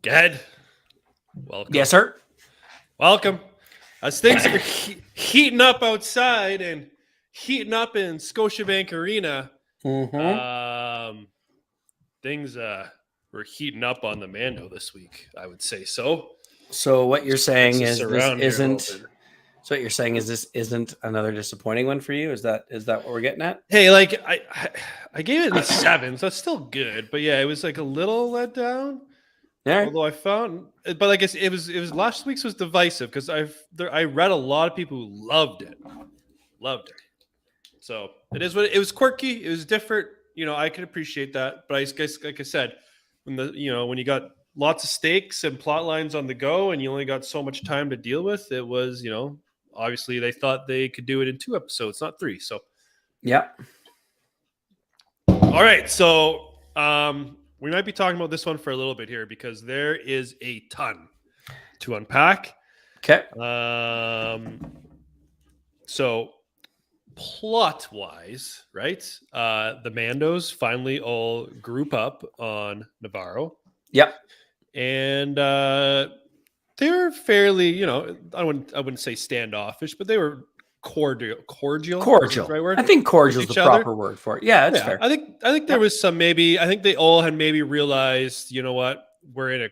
Go ahead. Welcome. Yes, sir. Welcome. As things are heating up outside and heating up in Scotiabank Arena, things were heating up on the Mando this week, I would say so. So what you're saying is this isn't. So what you're saying is this isn't another disappointing one for you? Is that what we're getting at? Hey, like I gave it a 7, so that's still good. But yeah, it was like a little let down. Yeah. Although I found, but I guess it was last week's was divisive because I read a lot of people who loved it. So it was quirky, it was different. You know, I can appreciate that, but I guess like I said, when you got lots of stakes and plot lines on the go, and you only got so much time to deal with, it was obviously they thought they could do it in 2 episodes, not 3. So yeah. All right, so we might be talking about this one for a little bit here because there is a ton to unpack. Okay. So plot-wise, right? The Mandos finally all group up on Navarro. Yep. And they were fairly, I wouldn't say standoffish, but they were cordial. Cordial. Right word? I think cordial is the proper word for it. Yeah, that's fair. I think there was some I think they all had maybe realized, you know what, we're in a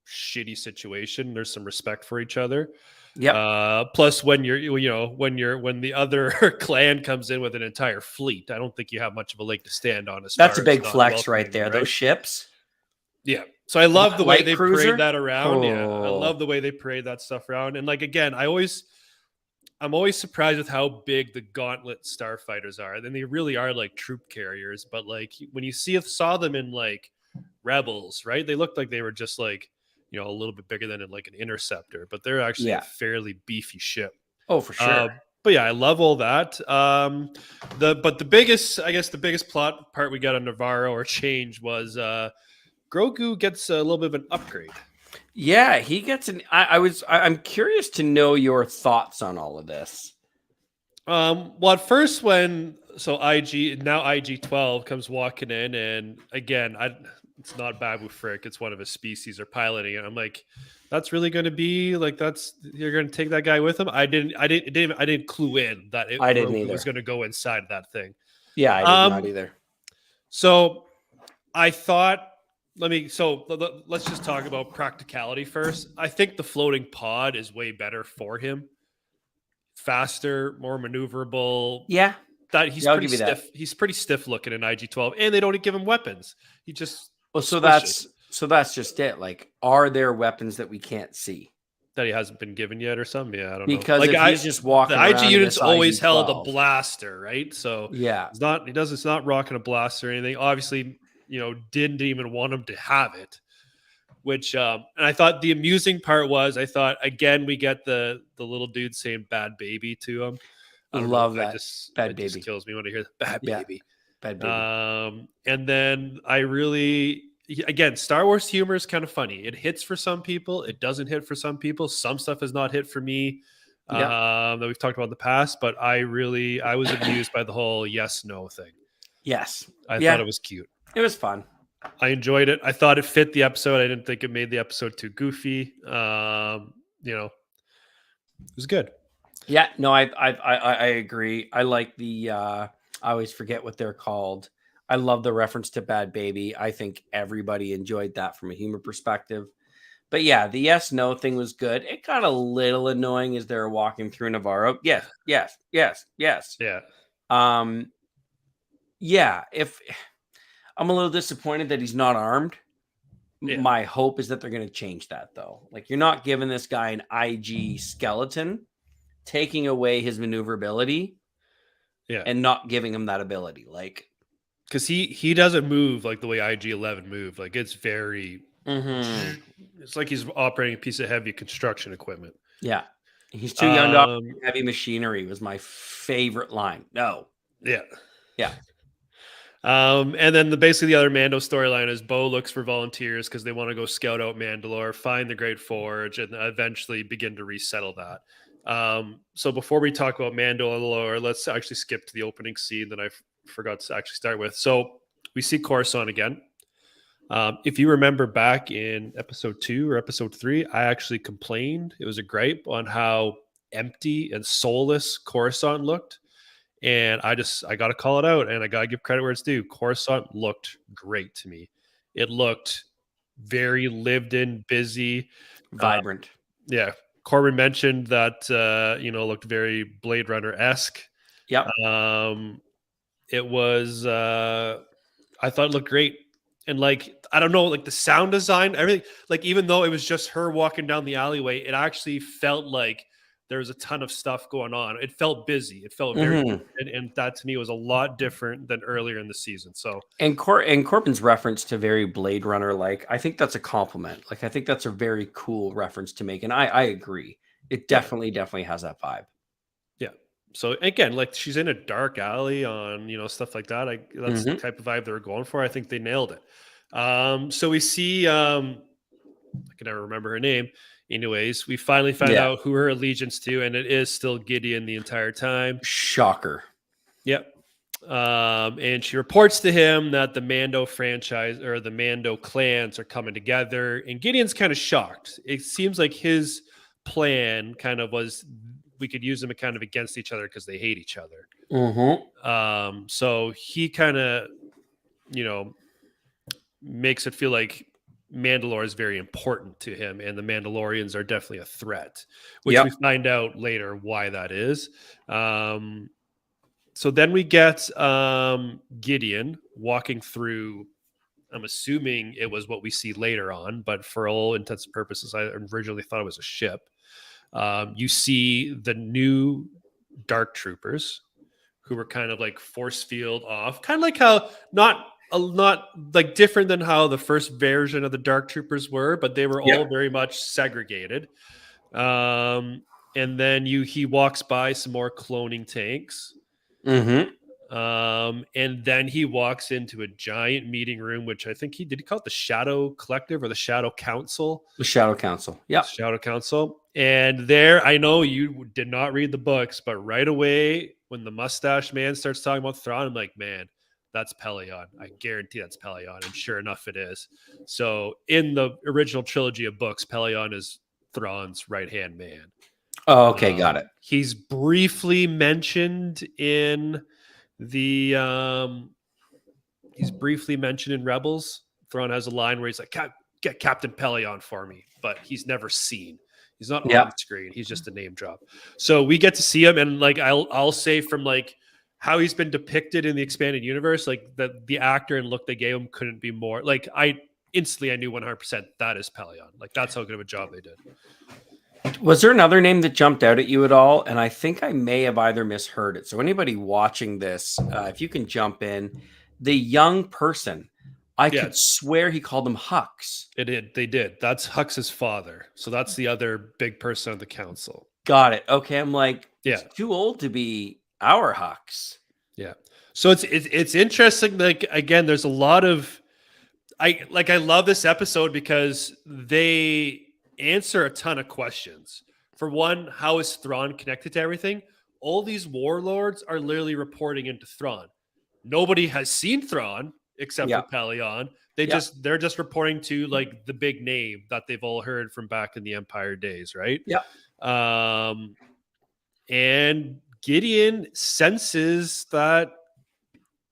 shitty situation. There's some respect for each other. Yeah. Plus, when when the other clan comes in with an entire fleet, I don't think you have much of a leg to stand on. That's a big flex right there. Right? Those ships. Yeah. So I love the way they cruiser? parade that around. Oh. Yeah. I love the way they parade that stuff around. And like, again, I'm always surprised with how big the Gauntlet starfighters are. And they really are like troop carriers. But like when you saw them in like Rebels, right? They looked like they were just like, a little bit bigger than in like an interceptor, but they're actually a fairly beefy ship. Oh, for sure. But yeah, I love all that. The biggest plot part we got on Navarro or change was Grogu gets a little bit of an upgrade. Yeah, he gets an. I'm curious to know your thoughts on all of this. Well, at first IG-12 comes walking in, and again, it's not Babu Frick, it's one of his species are piloting it. I'm like, that's really going to be like you're going to take that guy with him. I didn't clue in that Grogu was going to go inside that thing. Yeah, I did not either. So I thought. Let's just talk about practicality first. I think the floating pod is way better for him. Faster, more maneuverable. Yeah. He's pretty stiff. He's pretty stiff looking in IG-12, and they don't give him weapons. He just so that's just it. Like, are there weapons that we can't see that he hasn't been given yet, or something? Yeah, I don't know. Because if he's just walking, the IG unit's always held a blaster, right? So yeah, it's not rocking a blaster or anything. Obviously, didn't even want him to have it. Which and I thought the amusing part was again we get the little dude saying "bad baby" to him. I love that. Bad baby just kills me when I hear bad baby. Bad baby. And then again, Star Wars humor is kind of funny. It hits for some people, it doesn't hit for some people. Some stuff has not hit for me that we've talked about in the past. But I was amused by the whole yes no thing. Yes, I thought it was cute. It was fun. I enjoyed it. I thought it fit the episode. I didn't think it made the episode too goofy. It was good. Yeah, no, I agree. I like the I always forget what they're called. I love the reference to Bad Baby. I think everybody enjoyed that from a humor perspective. But yeah, the yes no thing was good. It got a little annoying as they were walking through Navarro. Yes. Yeah. If I'm a little disappointed that he's not armed. Yeah. My hope is that they're going to change that, though. Like, you're not giving this guy an IG skeleton, taking away his maneuverability, and not giving him that ability. Like, because he doesn't move like the way IG-11 moved. Like, it's very, it's like he's operating a piece of heavy construction equipment. Yeah, he's too young to operate heavy machinery. Was my favorite line. No. Yeah. And then basically the other Mando storyline is Bo looks for volunteers because they want to go scout out Mandalore, find the Great Forge, and eventually begin to resettle that. So before we talk about Mandalore, let's actually skip to the opening scene that I forgot to actually start with. So we see Coruscant again. If you remember back in episode 2 or episode 3, I actually complained. It was a gripe on how empty and soulless Coruscant looked. And I got to call it out, and I got to give credit where it's due. Coruscant looked great to me. It looked very lived in, busy, Vibrant. Yeah. Corbin mentioned that, looked very Blade Runner-esque. Yep. It was, I thought it looked great. And I don't know, like the sound design, everything, like even though it was just her walking down the alleyway, it actually felt like there was a ton of stuff going on. It felt busy. It felt very, and that to me was a lot different than earlier in the season. So, and Corbin's reference to very Blade Runner, I think that's a compliment. I think that's a very cool reference to make. And I agree. It definitely has that vibe. Yeah. So again, she's in a dark alley on, stuff like that. That's the type of vibe they were going for. I think they nailed it. So we see, I can never remember her name. Anyways, we finally found out who her allegiance to, and it is still Gideon the entire time. Shocker. Yep. And she reports to him that the Mando franchise or the Mando clans are coming together, and Gideon's kind of shocked. It seems like his plan kind of was we could use them kind of against each other because they hate each other. So he kind of, makes it feel like Mandalore is very important to him, and the Mandalorians are definitely a threat, which we find out later why that is. So then we get Gideon walking through, I'm assuming it was what we see later on, but for all intents and purposes, I originally thought it was a ship. You see the new Dark Troopers who were kind of like force field off, kind of like how not like different than how the first version of the Dark Troopers were, but they were all very much segregated. And then he walks by some more cloning tanks. And then he walks into a giant meeting room, which I think he call it the Shadow Collective or the Shadow Council. The Shadow Council. Yeah. Shadow Council. And there, I know you did not read the books, but right away when the mustache man starts talking about Thrawn, I'm like, man, that's Pelion. I guarantee that's Pelion. And sure enough, it is. So in the original trilogy of books, Pelion is Thrawn's right-hand man. Oh, okay. Got it. He's briefly mentioned in Rebels. Thrawn has a line where he's like, get Captain Pelion for me, but he's never seen. He's not on screen. He's just a name drop. So we get to see him, and I'll say from how he's been depicted in the expanded universe, the actor and look they gave him couldn't be more. I knew 100% that is Pelion. That's how good of a job they did. Was there another name that jumped out at you at all? And I think I may have either misheard it. So anybody watching this, if you can jump in, the young person, I could swear he called him Hux. They did. That's Hux's father. So that's the other big person on the council. Got it. Okay. I'm like, he's too old to be our Hux. Yeah. So it's interesting. Again, there's a lot of, I love this episode because they answer a ton of questions. For one, how is Thrawn connected to everything? All these warlords are literally reporting into Thrawn. Nobody has seen Thrawn except for Pelion. They're just reporting to the big name that they've all heard from back in the Empire days, right? Yeah. And Gideon senses that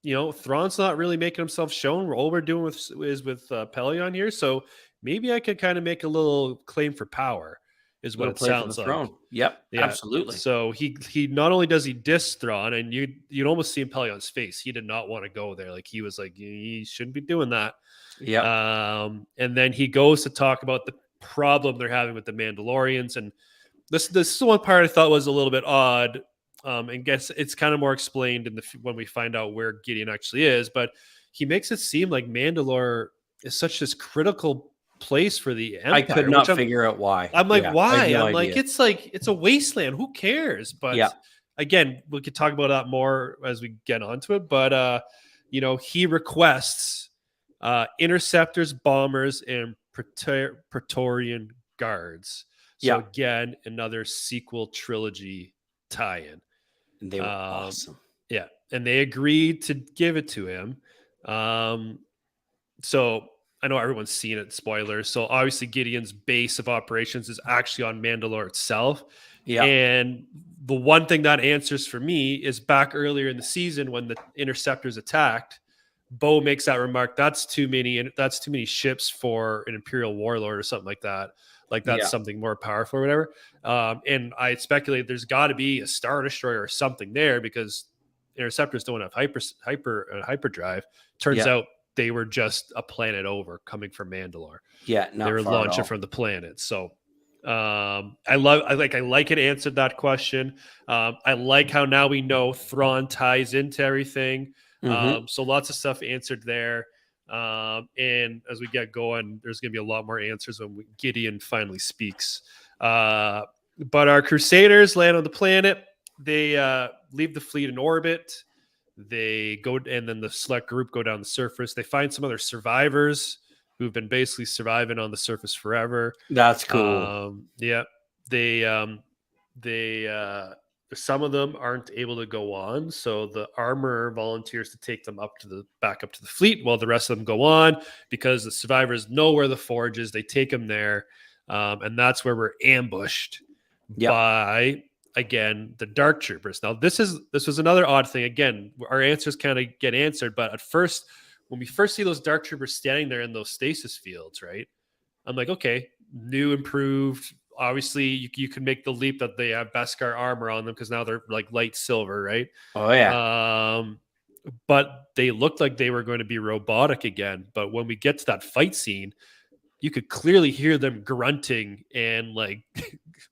Thrawn's not really making himself shown. All we're doing is with Pelion here, so maybe I could kind of make a little claim for power, is what it sounds like. Throne. Yep, yeah, absolutely. So he not only does he diss Thrawn, and you'd almost see in Pelion's face, he did not want to go there. He was like, he shouldn't be doing that. Yeah. And then he goes to talk about the problem they're having with the Mandalorians, and this is the one part I thought was a little bit odd. And guess it's kind of more explained when we find out where Gideon actually is, but he makes it seem like Mandalore is such this critical place for the Empire. I could not figure out why. I'm like, why? I'm like, it's a wasteland. Who cares? But again, we could talk about that more as we get onto it. But he requests interceptors, bombers, and Praetorian guards. So Yeah. again, another sequel trilogy tie-in. And they were awesome. Yeah, and they agreed to give it to him. So I know everyone's seen it. Spoilers. So obviously, Gideon's base of operations is actually on Mandalore itself. Yeah. And the one thing that answers for me is back earlier in the season when the interceptors attacked. Bo makes that remark. That's too many ships for an Imperial warlord or something like that. Like that's Yeah. something more powerful or whatever. And I speculate there's got to be a Star Destroyer or something there because interceptors don't have hyperdrive. Turns out they were just a planet over coming from Mandalore. Yeah, They were launching from the planet. So I like it answered that question. I like how now we know Thrawn ties into everything. So lots of stuff answered there. And as we get going, there's going to be a lot more answers when Gideon finally speaks. But our Crusaders land on the planet. They leave the fleet in orbit. They go, and then the select group go down the surface. They find some other survivors who've been basically surviving on the surface forever. That's cool. Yeah, they some of them aren't able to go on, so the armor volunteers to take them back up to the fleet, while the rest of them go on because the survivors know where the forge is. They take them there, and that's where we're ambushed by, again, the Dark Troopers. Now, this was another odd thing. Again, our answers kind of get answered, but at first, when we first see those Dark Troopers standing there in those stasis fields, right? I'm like, okay, new, improved. Obviously, you can make the leap that they have Beskar armor on them because now they're like light silver, right? Oh yeah. But they looked like they were going to be robotic again. But when we get to that fight scene, you could clearly hear them grunting and like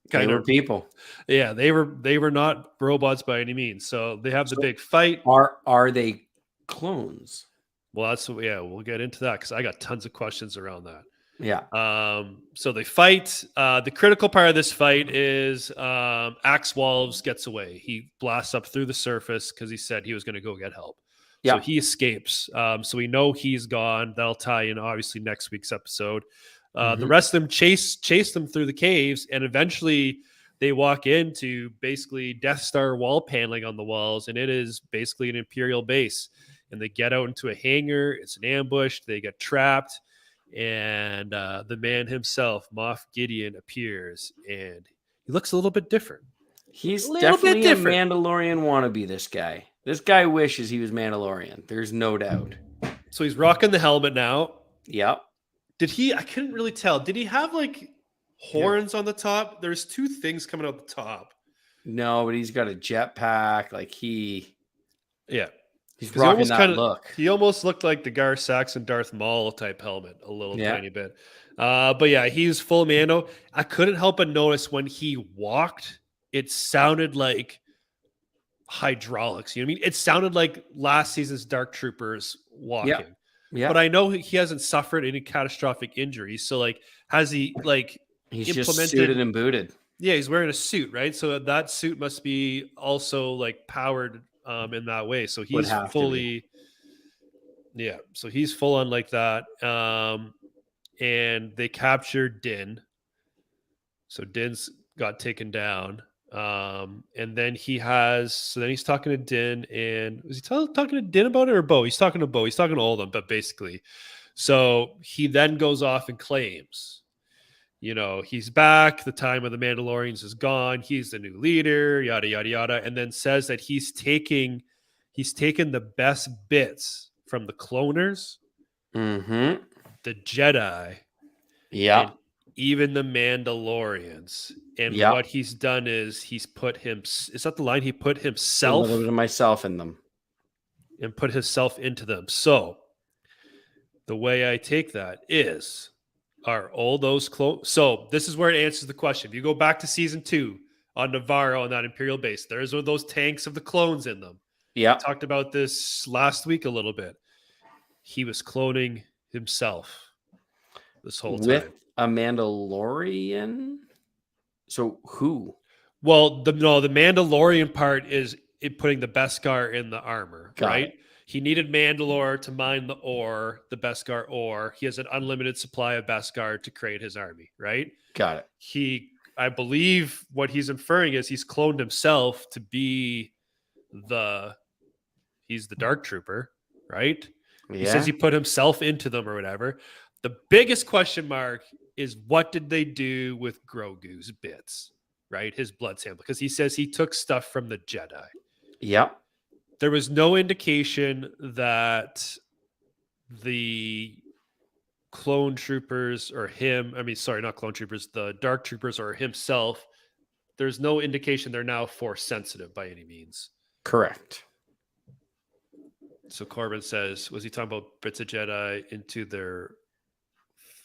kind of people. Yeah, they were not robots by any means. So they have the big fight. Are they clones? Well, we'll get into that because I got tons of questions around that. Yeah. So they fight. The critical part of this fight is Axe Wolves gets away. He blasts up through the surface because he said he was going to go get help. Yeah. So he escapes. So we know he's gone. That'll tie in obviously next week's episode. The rest of them chase them through the caves, and eventually they walk into basically Death Star wall paneling on the walls, and it is basically an Imperial base. And they get out into a hangar. It's an ambush. They get trapped. And the man himself, Moff Gideon, appears, and he looks a little bit different. He's definitely a Mandalorian wannabe, this guy. This guy wishes he was Mandalorian. There's no doubt. So he's rocking the helmet now. Yep. I couldn't really tell. Did he have like horns on the top? There's two things coming out the top. No, but he's got a jetpack. Yeah. He's rocking that look. He almost looked like the Gar Saxon Darth Maul type helmet, a little tiny bit. But yeah, he's full Mando. I couldn't help but notice when he walked, it sounded like hydraulics. You know what I mean? It sounded like last season's Dark Troopers walking. Yeah. But I know he hasn't suffered any catastrophic injuries. So like, has he he's just suited and booted? Yeah, he's wearing a suit, right? So that suit must be also like powered in that way. So he's fully, so he's full on like that. And they captured Din. So Din's got taken down. And then he's talking to Din, and was he talking to Din about it or Bo? He's talking to Bo. He's talking to all of them, but basically. So he then goes off and claims, he's back. The time of the Mandalorians is gone. He's the new leader, yada, yada, yada. And then says that he's taken the best bits from the cloners, the Jedi, and even the Mandalorians. And what he's done is he's put is that the line? He put himself, a little bit of myself in them, and put himself into them. So the way I take that is, are all those clones? So this is where it answers the question. If you go back to season 2 on Navarro on that Imperial base, there's those tanks of the clones in them. Yeah. I talked about this last week a little bit. He was cloning himself this whole time. With a Mandalorian? So who? Well, the Mandalorian part is putting the Beskar in the armor, right? He needed Mandalore to mine the ore, the Beskar ore. He has an unlimited supply of Beskar to create his army, right? Got it. He I believe what he's inferring is he's cloned himself to be he's the Dark Trooper, right? He says he put himself into them or whatever. The biggest question mark is what did they do with Grogu's bits, right? His blood sample, because he says he took stuff from the Jedi. Yep. There was no indication that the clone troopers or not clone troopers, the Dark Troopers or himself, there's no indication they're now force sensitive by any means. Correct. So Corbin says, was he talking about bits of Jedi into their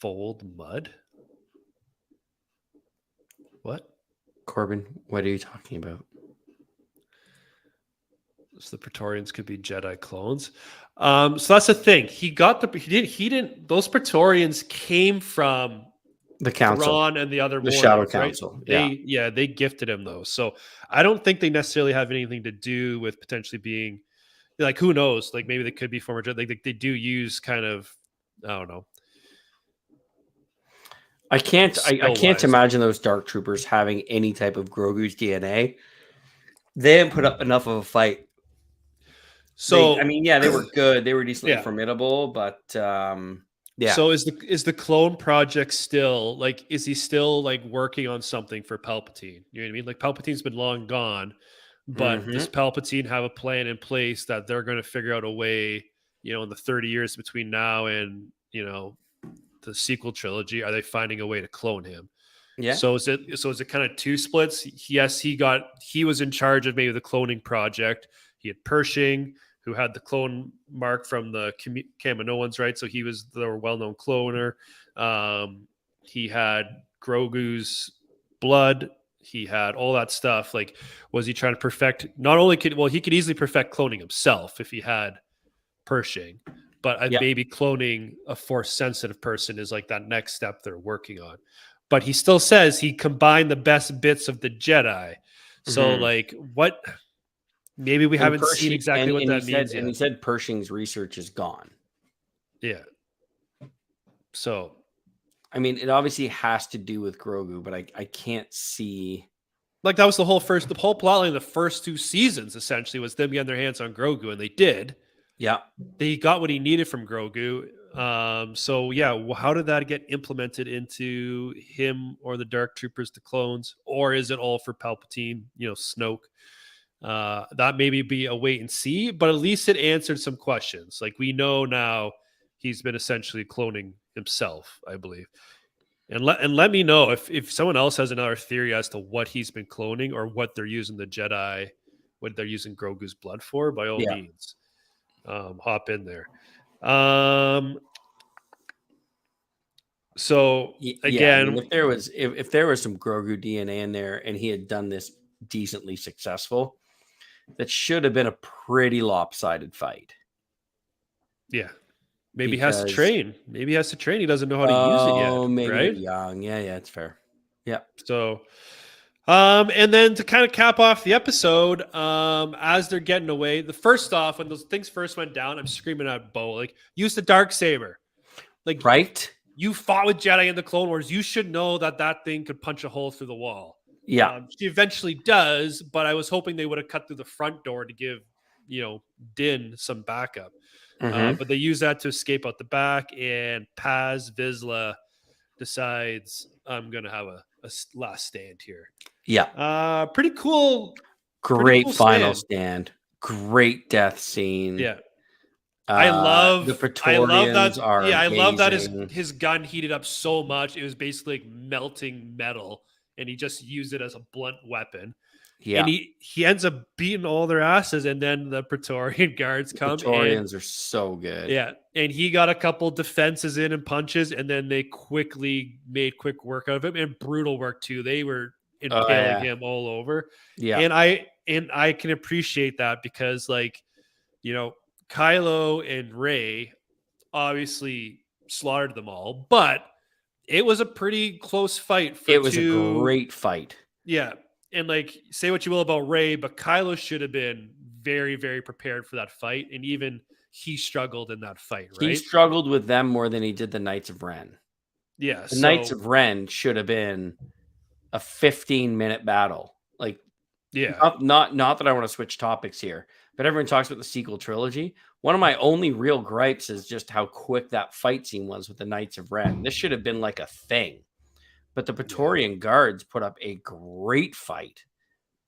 fold mud? What? Corbin, what are you talking about? So the Praetorians could be Jedi clones. So that's the thing. He didn't. Those Praetorians came from the council, Thrawn and the other warriors, Shadow right? Council. They gifted him those. So I don't think they necessarily have anything to do with potentially being like, who knows? Like maybe they could be former Jedi. Like they do use kind of, I don't know. I can't imagine those Dark Troopers having any type of Grogu's DNA. They didn't put up enough of a fight. So they were good. They were decently formidable, but yeah. So is the clone project still like? Is he still like working on something for Palpatine? You know what I mean? Like Palpatine's been long gone, but does Palpatine have a plan in place that they're going to figure out a way? You know, in the 30 years between now and the sequel trilogy, are they finding a way to clone him? Yeah. So is it kind of two splits? Yes, he was in charge of maybe the cloning project. He had Pershing, who had the clone mark from the Kaminoans, right? So he was the well-known cloner. He had Grogu's blood. He had all that stuff. Like, was he trying to perfect? He could easily perfect cloning himself if he had Pershing, but maybe cloning a force-sensitive person is like that next step they're working on. But he still says he combined the best bits of the Jedi. So, like, what? Maybe we haven't seen exactly what that means yet. And he said Pershing's research is gone. Yeah. So, I mean, it obviously has to do with Grogu, but I can't see. Like, that was the whole plotline of the first two seasons, essentially, was them getting their hands on Grogu, and they did. Yeah. They got what he needed from Grogu. So, how did that get implemented into him or the Dark Troopers, the clones? Or is it all for Palpatine, Snoke? That maybe be a wait and see, but at least it answered some questions. Like, we know now he's been essentially cloning himself, I believe. And let me know if someone else has another theory as to what he's been cloning or what they're using the Jedi, what they're using Grogu's blood for, by all means. Hop in there. So again, if there was some Grogu DNA in there and he had done this decently successful, that should have been a pretty lopsided fight. Yeah. Maybe he has to train. He doesn't know how to use it yet. Maybe right? They're young. Yeah, it's fair. Yeah. So and then to kind of cap off the episode, as they're getting away, first off, when those things first went down, I'm screaming at Bo, like, use the Darksaber. Like, right? You fought with Jedi in the Clone Wars. You should know that thing could punch a hole through the wall. Yeah. She eventually does, but I was hoping they would have cut through the front door to give, Din some backup. But they use that to escape out the back, and Paz Vizsla decides, I'm going to have a last stand here. Yeah. Pretty cool. Great final stand. Great death scene. Yeah. I love the Praetorians. I love that his gun heated up so much. It was basically like melting metal, and he just used it as a blunt weapon. Yeah. And he ends up beating all their asses, and then the Praetorian guards come. Praetorians are so good. Yeah. And he got a couple defenses in and punches, and then they quickly made quick work out of him, and brutal work too. They were impaling him all over. Yeah. And I can appreciate that because, like, Kylo and Rey obviously slaughtered them all, but it was a pretty close fight. It was a great fight. Yeah. And, like, say what you will about Rey, but Kylo should have been very, very prepared for that fight. And even he struggled in that fight, right? He struggled with them more than he did the Knights of Ren. Yeah. The Knights of Ren should have been a 15-minute battle. Like, Yeah. not that I want to switch topics here, but everyone talks about the sequel trilogy. One of my only real gripes is just how quick that fight scene was with the Knights of Ren. This should have been like a thing, but the Praetorian Guards put up a great fight.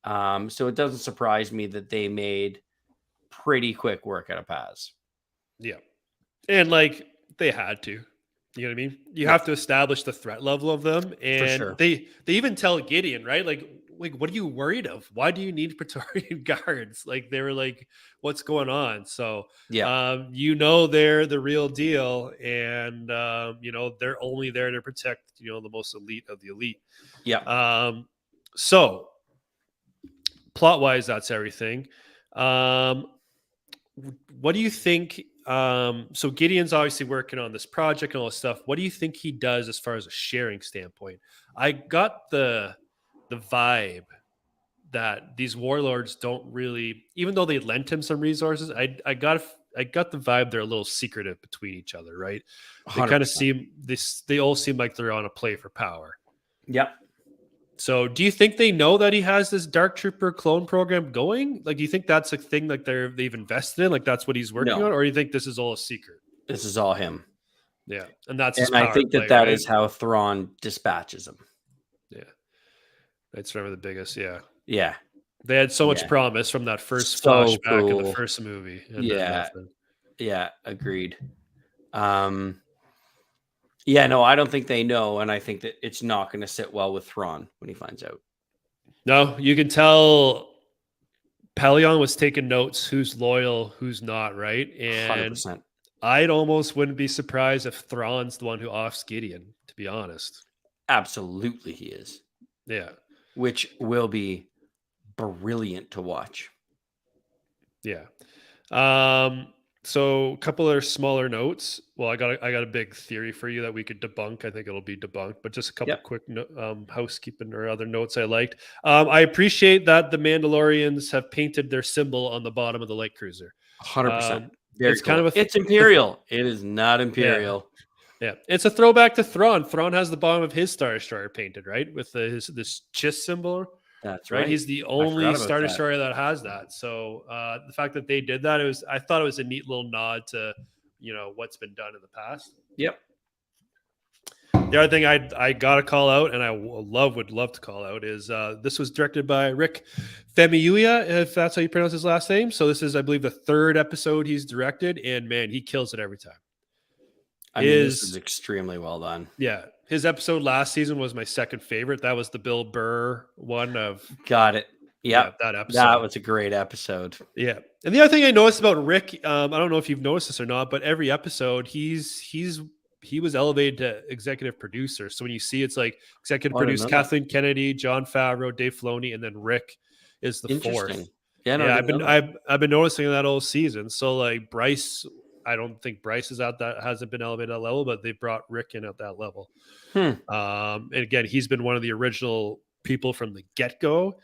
So it doesn't surprise me that they made pretty quick work out of Paz. Yeah. And like they had to. You know what I mean? You have to establish the threat level of them. And sure. they even tell Gideon, right? Like, what are you worried of? Why do you need Praetorian guards? Like they were like, what's going on? So Yeah. they're the real deal. And they're only there to protect, the most elite of the elite. Yeah. So plot wise, that's everything. What do you think? So Gideon's obviously working on this project and all this stuff. What do you think he does as far as a sharing standpoint? I got the vibe that these warlords don't really, even though they lent him some resources, I got the vibe they're a little secretive between each other, right? They 100%. kind of they all seem like they're on a play for power. Yep. So do you think they know that he has this Dark Trooper clone program going? Like, do you think that's a thing like they've invested in? Like that's what he's working on? Or do you think this is all a secret? This is all him. Yeah. And that's And I think that is how Thrawn dispatches him. Yeah. That's remember the biggest. Yeah. Yeah. They had so much promise from that first flashback in the first movie. And yeah. Agreed. Yeah, no, I don't think they know, and I think that it's not going to sit well with Thrawn when he finds out. No, you can tell Pelion was taking notes, who's loyal, who's not, right? And 100%. I'd almost wouldn't be surprised if Thrawn's the one who offs Gideon, to be honest. Absolutely he is. Yeah. Which will be brilliant to watch. Yeah. So a couple of smaller notes. Well, I got a big theory for you that we could debunk. I think it'll be debunked, but just a couple quick housekeeping or other notes I liked. I appreciate that the Mandalorians have painted their symbol on the bottom of the light cruiser. 100%. It's cool. kind of it's Imperial. It is not Imperial. Yeah, it's a throwback to Thrawn. Thrawn has the bottom of his Star Destroyer painted, right, with this Chiss symbol. That's right. He's the only Star Destroyer that has that. So the fact that they did that, I thought it was a neat little nod to, what's been done in the past. Yep. The other thing I gotta call out, and I would love to call out, is this was directed by Rick Femi Yuya, if that's how you pronounce his last name. So this is, I believe, the third episode he's directed, and man, he kills it every time. This is extremely well done. Yeah. His episode last season was my second favorite. That was the Bill Burr one of. Got it. Yep. Yeah, that episode. That was a great episode. Yeah. And the other thing I noticed about Rick, I don't know if you've noticed this or not, but every episode he was elevated to executive producer. So when you see it's like executive producer Kathleen Kennedy, Jon Favreau, Dave Filoni, and then Rick is the fourth. Yeah, no, I've been noticing that all season. So like Bryce, I don't think Bryce is hasn't been elevated at that level, but they brought Rick in at that level. And again, he's been one of the original people from the get-go.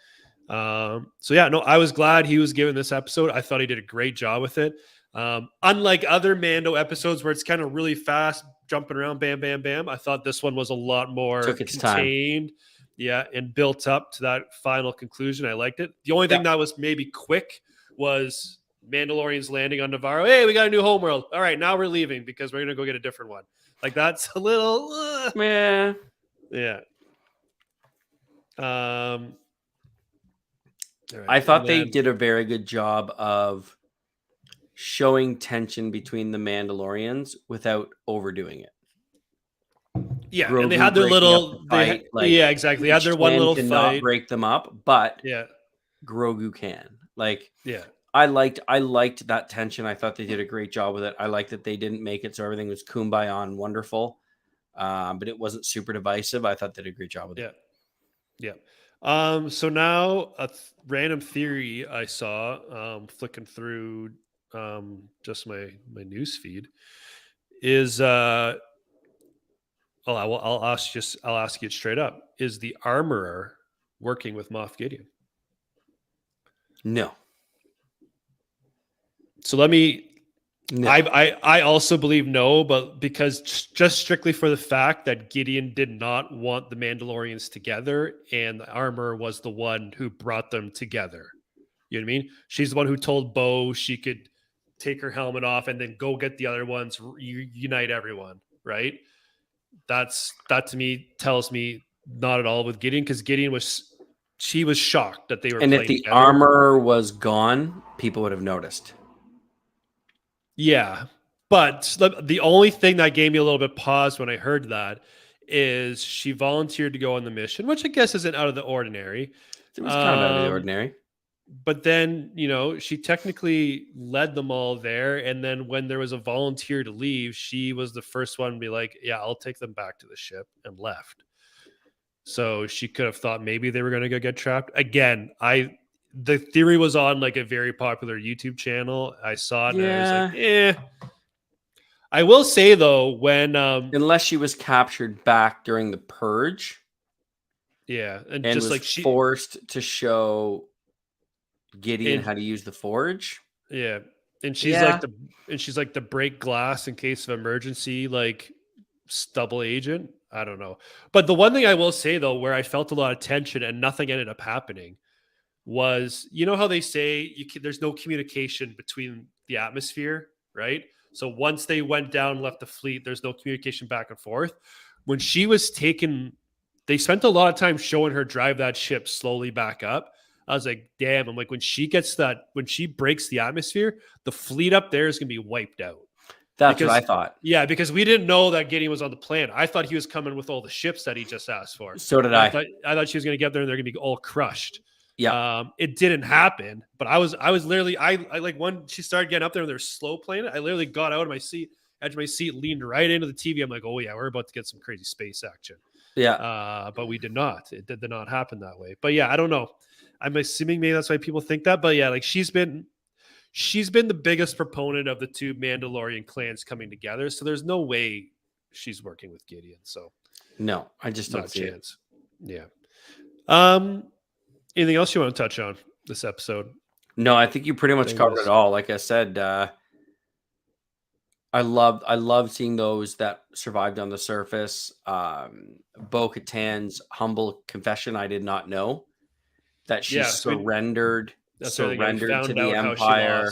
So yeah, no, I was glad he was given this episode. I thought he did a great job with it. Unlike other Mando episodes where it's kind of really fast, jumping around, bam, bam, bam. I thought this one was a lot more contained. Yeah, and built up to that final conclusion. I liked it. The only thing that was maybe quick was Mandalorians landing on Navarro. Hey, we got a new homeworld. All right, now we're leaving because we're gonna go get a different one. Like that's a little yeah. Right, I thought they did a very good job of showing tension between the Mandalorians without overdoing it. Yeah, Grogu, and they had their little fight. Yeah, exactly. They had their one little fight. Not break them up, but Grogu can. I liked that tension. I thought they did a great job with it. I liked that they didn't make it so everything was kumbaya and wonderful, but it wasn't super divisive. I thought they did a great job with it. Yeah. So now a random theory I saw flicking through just my news feed is I'll ask you it straight up. Is the armorer working with Moff Gideon? No. So let me No. I also believe no, but because just strictly for the fact that Gideon did not want the Mandalorians together, and the armor was the one who brought them together. You know what I mean? She's the one who told Bo she could take her helmet off and then go get the other ones, unite everyone, right? That to me tells me not at all with Gideon, because Gideon was shocked that they were And if playing the together. armor was gone, people would have noticed. Yeah. But the only thing that gave me a little bit pause when I heard that is she volunteered to go on the mission, which I guess isn't out of the ordinary. It was kind of out of the ordinary. But then, she technically led them all there. And then when there was a volunteer to leave, she was the first one to be like, yeah, I'll take them back to the ship, and left. So she could have thought maybe they were going to go get trapped. Again, the theory was on like a very popular YouTube channel. I saw it and I was like, eh. I will say though, when unless she was captured back during the purge, and just was like forced to show Gideon how to use the forge. Yeah. And she's like the break glass in case of emergency, like double agent. I don't know. But the one thing I will say though, where I felt a lot of tension and nothing ended up happening, was, how they say there's no communication between the atmosphere, right? So once they went down and left the fleet, there's no communication back and forth. When she was taken, they spent a lot of time showing her drive that ship slowly back up. I was like, damn. I'm like, when she breaks the atmosphere, the fleet up there is going to be wiped out. That's what I thought. Yeah, because we didn't know that Gideon was on the planet. I thought he was coming with all the ships that he just asked for. So did I. I thought she was going to get there and they're going to be all crushed. Yeah. It didn't happen, but I was literally, I like when she started getting up there and they're slow playing it, I literally got out of my seat, edge of my seat, leaned right into the TV. I'm like, oh yeah, we're about to get some crazy space action. Yeah. But we did not. It did not happen that way. But yeah, I don't know. I'm assuming maybe that's why people think that. But yeah, like she's been the biggest proponent of the two Mandalorian clans coming together. So there's no way she's working with Gideon. So no, I just don't see it. Yeah. Anything else you want to touch on this episode? No, I think you pretty much covered it all. Like I said, I love seeing those that survived on the surface. Bo-Katan's humble confession, I did not know that she surrendered to the Empire.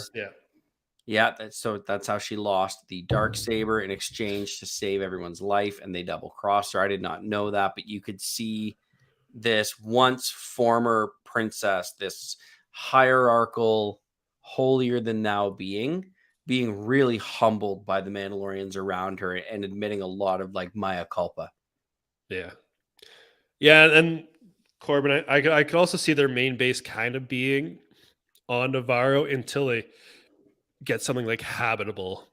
That's how she lost the Darksaber in exchange to save everyone's life, and they double-crossed her. I did not know that, but you could see this once former princess, this hierarchical, holier than thou being really humbled by the Mandalorians around her and admitting a lot of like mea culpa. Yeah. And Corbin, I could also see their main base kind of being on Navarro until they get something like habitable.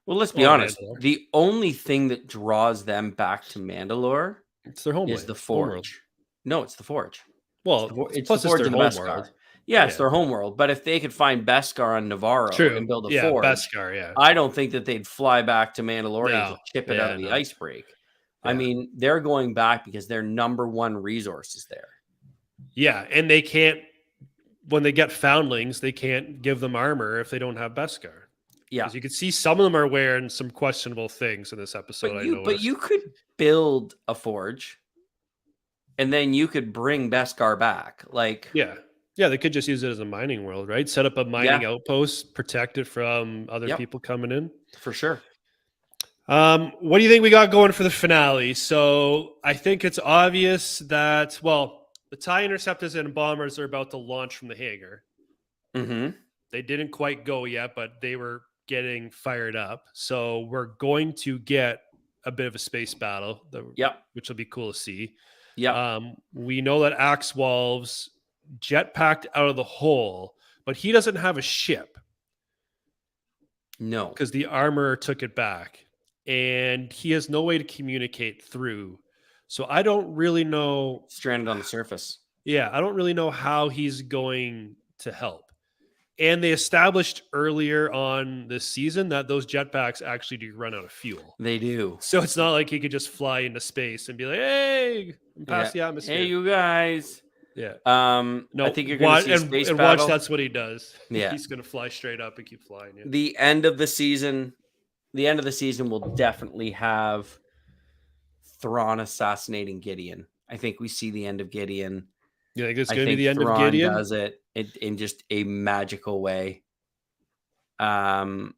Well, let's be honest. Mandalore. The only thing that draws them back to Mandalore is their home is the Forge. No, it's the Forge. Well, it's the Forge and the Beskar. Yeah, it's their homeworld. But if they could find Beskar on Navarro and build a Forge, Beskar, I don't think that they'd fly back to Mandalore to chip it out of the ice break. Yeah. I mean, they're going back because their number one resource is there. Yeah, and they can't, when they get foundlings, they can't give them armor if they don't have Beskar. Yeah. Because you can see some of them are wearing some questionable things in this episode. But you could build a Forge and then you could bring Beskar back. Yeah, they could just use it as a mining world, right? Set up a mining outpost, protect it from other people coming in. For sure. What do you think we got going for the finale? So I think it's obvious that, the TIE interceptors and bombers are about to launch from the hangar. Mm-hmm. They didn't quite go yet, but they were getting fired up. So we're going to get a bit of a space battle, which will be cool to see. Yeah. We know that Axwalv's jetpacked out of the hole, but he doesn't have a ship. No. Because the armor took it back. And he has no way to communicate through. So I don't really know. Stranded on the surface. Yeah, I don't really know how he's going to help. And they established earlier on this season that those jetpacks actually do run out of fuel. They do. So it's not like he could just fly into space and be like, hey, I'm past the atmosphere. Hey, you guys. Yeah. I No, think you're going to see a space battle. Watch, that's what he does. Yeah. He's going to fly straight up and keep flying. Yeah. The end of the season will definitely have Thrawn assassinating Gideon. I think we see the end of Gideon. You think it's I going to be think the end Thrawn of Gideon? does it in just a magical way. So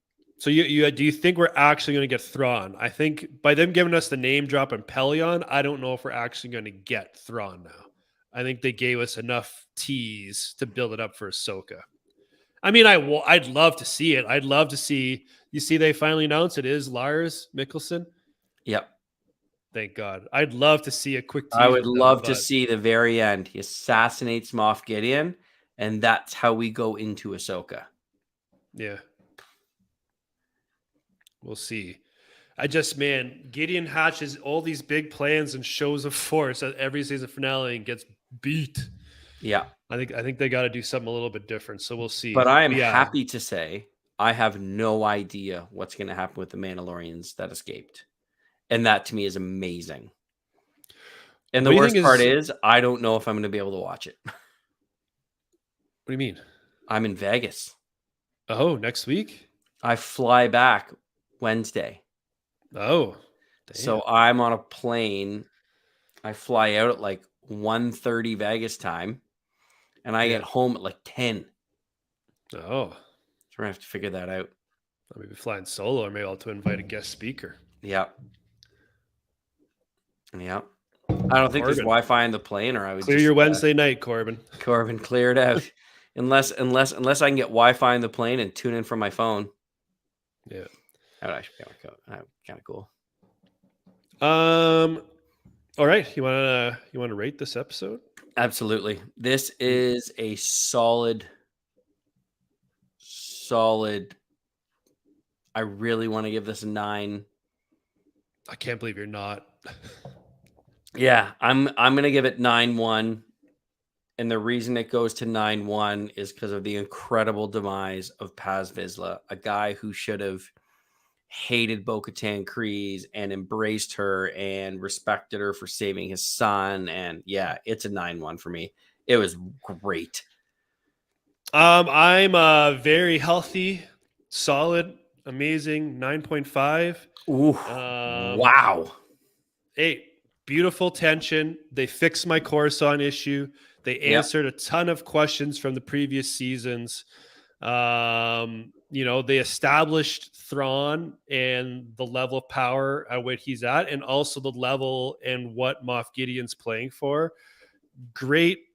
you do you think we're actually going to get Thrawn? I think by them giving us the name drop in Pelion, I don't know if we're actually going to get Thrawn now. I think they gave us enough tease to build it up for Ahsoka. I mean, I'd love to see it. I'd love to see. You see, they finally announced it is Lars Mikkelsen. Yep. Thank God. I'd love to see a quick tease. I would with love them, to see the very end. He assassinates Moff Gideon, and that's how we go into Ahsoka. Yeah. We'll see. Man, Gideon hatches all these big plans and shows of force at every season finale and gets beat. Yeah. I think they got to do something a little bit different. So we'll see. But I am happy to say I have no idea what's going to happen with the Mandalorians that escaped. And that to me is amazing. And the worst part is I don't know if I'm going to be able to watch it. What do you mean? I'm in Vegas. Oh, next week? I fly back Wednesday. Oh. Damn. So I'm on a plane. I fly out at like 1:30 Vegas time. And I get home at like 10. Oh. So we're going to have to figure that out. I'll maybe flying solo, or maybe I'll have to invite a guest speaker. Yeah. Yeah. I don't think there's Wi-Fi in the plane, or I would clear your Wednesday night, Corbin. Corbin, clear it out. unless I can get Wi-Fi in the plane and tune in from my phone. Yeah. That would actually be kind of cool. All right. You want to rate this episode? Absolutely. This is a solid. I really want to give this a 9. I can't believe you're not. Yeah, I'm going to give it 9-1. And the reason it goes to 9-1 is because of the incredible demise of Paz Vizsla, a guy who should have hated Bo-Katan Kryze and embraced her and respected her for saving his son. And yeah, it's a 9-1 for me. It was great. I'm a very healthy, solid, amazing 9.5. Ooh, wow. 8. Beautiful tension. They fixed my Coruscant issue. They answered a ton of questions from the previous seasons. They established Thrawn and the level of power at what he's at, and also the level and what Moff Gideon's playing for. Great,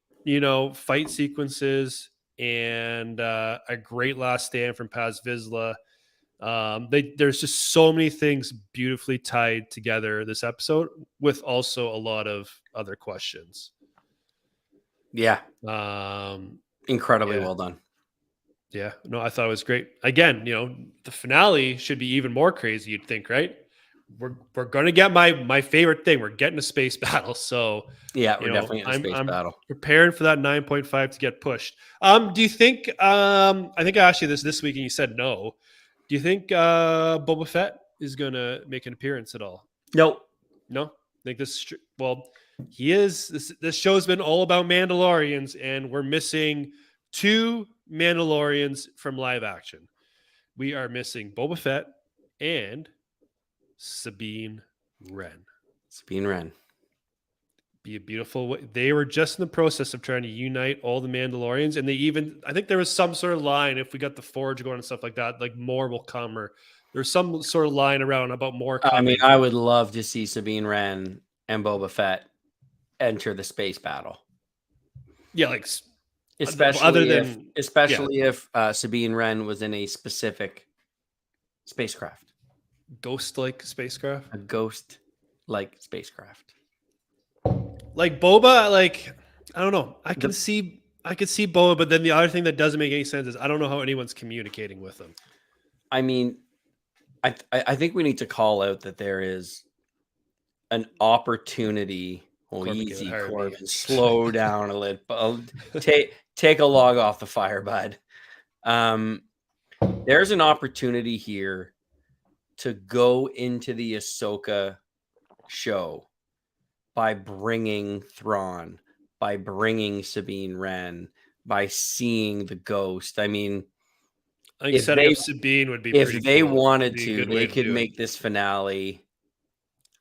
fight sequences and a great last stand from Paz Vizsla. There's just so many things beautifully tied together this episode, with also a lot of other questions. Yeah. Incredibly well done. Yeah. No, I thought it was great. Again, the finale should be even more crazy, you'd think, right? We're going to get my favorite thing. We're getting a space battle. So yeah, we're definitely in a space battle. Preparing for that 9.5 to get pushed. Do you think, I think I asked you this week and you said no. Do you think Boba Fett is going to make an appearance at all? No. I think he is. This show's been all about Mandalorians, and we're missing 2 Mandalorians from live action. We are missing Boba Fett and Sabine Wren. Be a beautiful way. They were just in the process of trying to unite all the Mandalorians, and I think there was some sort of line, if we got the Forge going and stuff like that, like more will come, or there's some sort of line around about more coming. I mean, I would love to see Sabine Wren and Boba Fett enter the space battle. Yeah, like especially if Sabine Wren was in a specific spacecraft. Ghost-like spacecraft? A ghost-like spacecraft. Like Boba, I don't know. I could see Boba, but then the other thing that doesn't make any sense is I don't know how anyone's communicating with them. I mean, I think we need to call out that there is an opportunity. Oh, easy, Corbin. Slow down a little. Take a log off the fire, bud. There's an opportunity here to go into the Ahsoka show by bringing Thrawn, by bringing Sabine Wren, by seeing the ghost. I mean, I think setting up Sabine would be if pretty they cool. wanted It'd be a to, good way they to could do it. make this finale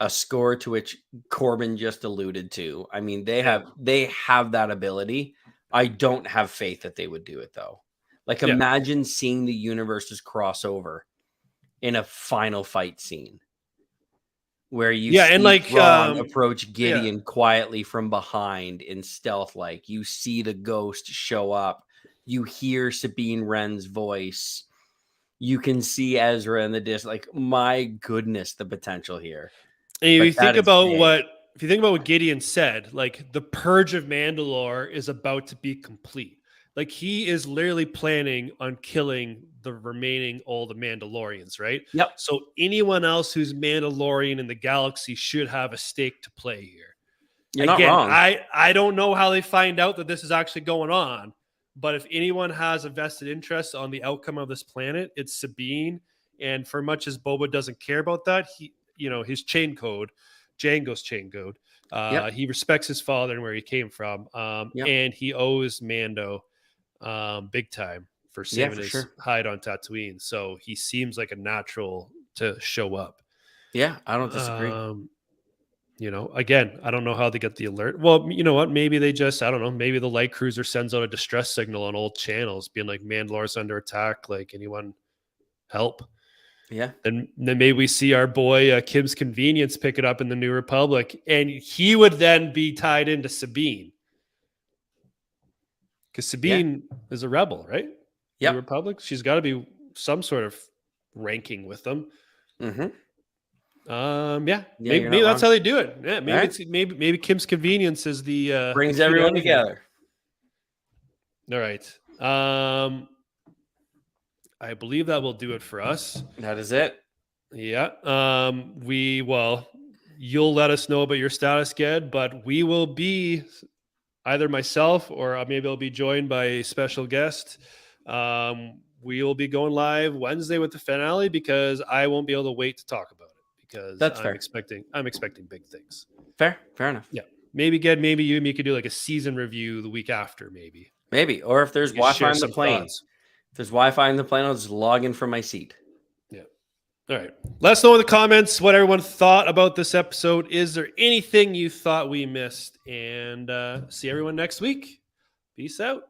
a score to which Corbin just alluded to. I mean, they have that ability. I don't have faith that they would do it though. Like, imagine seeing the universes cross over in a final fight scene where you see and like Thrawn approach Gideon quietly from behind in stealth. Like, you see the ghost show up, you hear Sabine Wren's voice, you can see Ezra in the disc. Like, my goodness, the potential here. And if you think about what Gideon said, like, the purge of Mandalore is about to be complete. Like, he is literally planning on killing the remaining all the Mandalorians, right? Yep. So anyone else who's Mandalorian in the galaxy should have a stake to play here. You're not wrong. I don't know how they find out that this is actually going on, but if anyone has a vested interest on the outcome of this planet, it's Sabine. And for much as Boba doesn't care about that, his chain code, Django's chain code, he respects his father and where he came from, and he owes Mando big time for saving his hide on Tatooine. So he seems like a natural to show up. Yeah, I don't disagree. Again, I don't know how they get the alert. Well, you know what? Maybe they just, I don't know, maybe the light cruiser sends out a distress signal on old channels being like, Mandalore's under attack. Like, anyone help? Yeah. And then maybe we see our boy Kim's Convenience pick it up in the New Republic, and he would then be tied into Sabine. Because Sabine is a rebel, right? Yeah. New Republic. She's got to be some sort of ranking with them. Mm-hmm. Maybe that's how they do it. Yeah, maybe Kim's Convenience is the brings everyone together. All right. I believe that will do it for us. That is it. Yeah. You'll let us know about your status, Ged, but we will be either myself or maybe I'll be joined by a special guest. We will be going live Wednesday with the finale because I won't be able to wait to talk about it because I'm expecting big things. Fair enough. Yeah. Maybe Ged, maybe you and me could do like a season review the week after, maybe. Or if there's Wi-Fi on the plane. If there's Wi-Fi in the plane, I'll just log in from my seat. Yeah. All right. Let us know in the comments what everyone thought about this episode. Is there anything you thought we missed? And see everyone next week. Peace out.